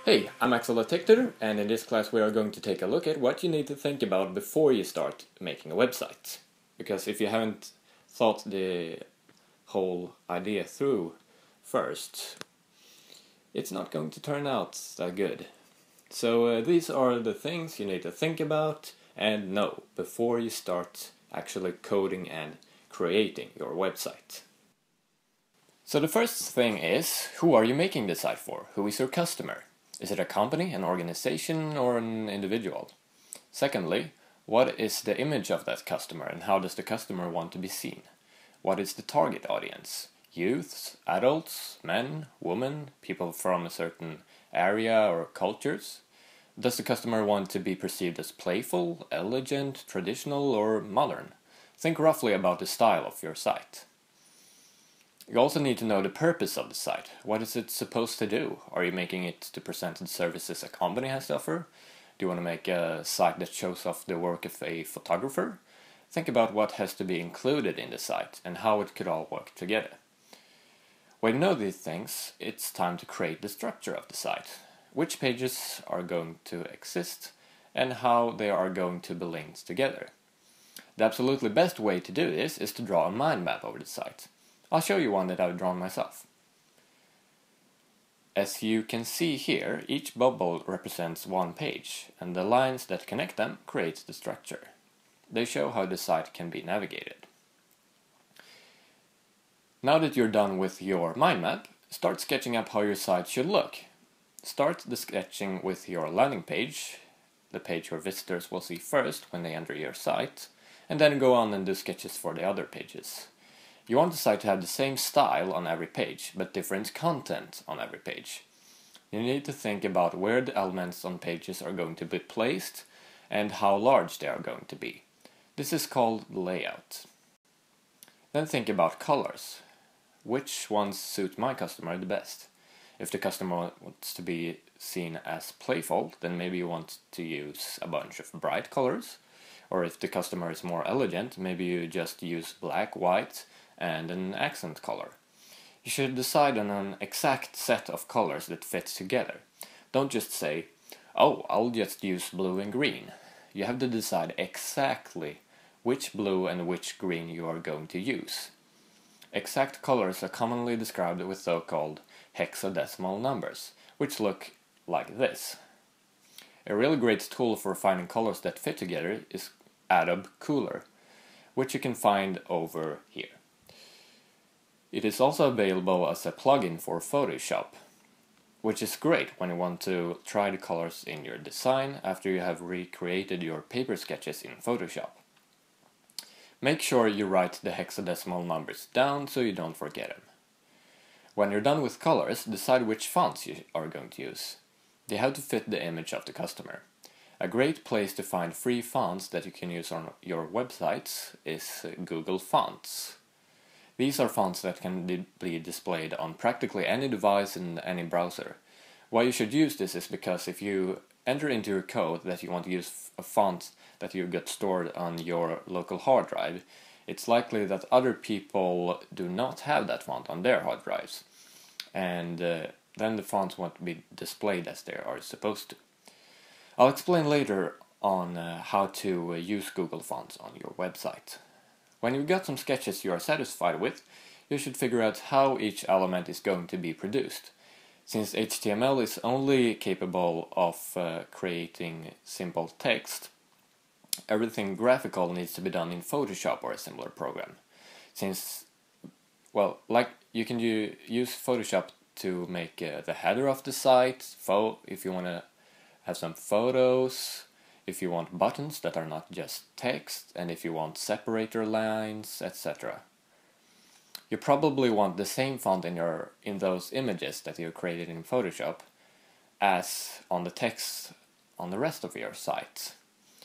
Hey, I'm Axel at TechTutor, and in this class we are going to take a look at what you need to think about before you start making a website. Because if you haven't thought the whole idea through first, it's not going to turn out that good. So these are the things you need to think about and know before you start actually coding and creating your website. So the first thing is, who are you making the site for? Who is your customer? Is it a company, an organization, or an individual? Secondly, what is the image of that customer and how does the customer want to be seen? What is the target audience? Youths, adults, men, women, people from a certain area or cultures? Does the customer want to be perceived as playful, elegant, traditional, or modern? Think roughly about the style of your site. You also need to know the purpose of the site. What is it supposed to do? Are you making it to present the services a company has to offer? Do you want to make a site that shows off the work of a photographer? Think about what has to be included in the site and how it could all work together. When you know these things, it's time to create the structure of the site. Which pages are going to exist and how they are going to be linked together. The absolutely best way to do this is to draw a mind map over the site. I'll show you one that I've drawn myself. As you can see here, each bubble represents one page, and the lines that connect them create the structure. They show how the site can be navigated. Now that you're done with your mind map, start sketching up how your site should look. Start the sketching with your landing page, the page your visitors will see first when they enter your site, and then go on and do sketches for the other pages. You want the site to have the same style on every page, but different content on every page. You need to think about where the elements on pages are going to be placed and how large they are going to be. This is called layout. Then think about colors. Which ones suit my customer the best? If the customer wants to be seen as playful, then maybe you want to use a bunch of bright colors. Or if the customer is more elegant, maybe you just use black, white, and an accent color. You should decide on an exact set of colors that fits together. Don't just say, oh, I'll just use blue and green. You have to decide exactly which blue and which green you are going to use. Exact colors are commonly described with so-called hexadecimal numbers, which look like this. A really great tool for finding colors that fit together is Adobe Cooler, which you can find over here. It is also available as a plugin for Photoshop, which is great when you want to try the colors in your design after you have recreated your paper sketches in Photoshop. Make sure you write the hexadecimal numbers down so you don't forget them. When you're done with colors, decide which fonts you are going to use. They have to fit the image of the customer. A great place to find free fonts that you can use on your websites is Google Fonts. These are fonts that can be displayed on practically any device in any browser. Why you should use this is because if you enter into your code that you want to use a font that you got stored on your local hard drive, it's likely that other people do not have that font on their hard drives. And then the fonts won't be displayed as they are supposed to. I'll explain later on how to use Google Fonts on your website. When you've got some sketches you are satisfied with, you should figure out how each element is going to be produced. Since HTML is only capable of creating simple text, everything graphical needs to be done in Photoshop or a similar program. You can use Photoshop to make the header of the site, if you want to have some photos, if you want buttons that are not just text, and if you want separator lines, etc. You probably want the same font in those images that you created in Photoshop as on the text on the rest of your site.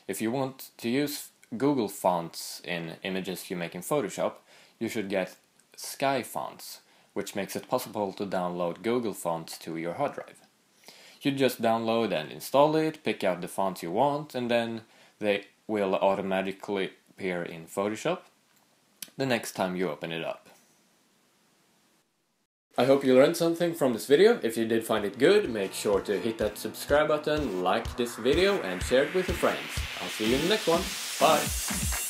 If you want to use Google Fonts in images you make in Photoshop, you should get Sky Fonts, which makes it possible to download Google Fonts to your hard drive. You just download and install it, pick out the fonts you want, and then they will automatically appear in Photoshop the next time you open it up. I hope you learned something from this video. If you did find it good, make sure to hit that subscribe button, like this video, and share it with your friends. I'll see you in the next one. Bye!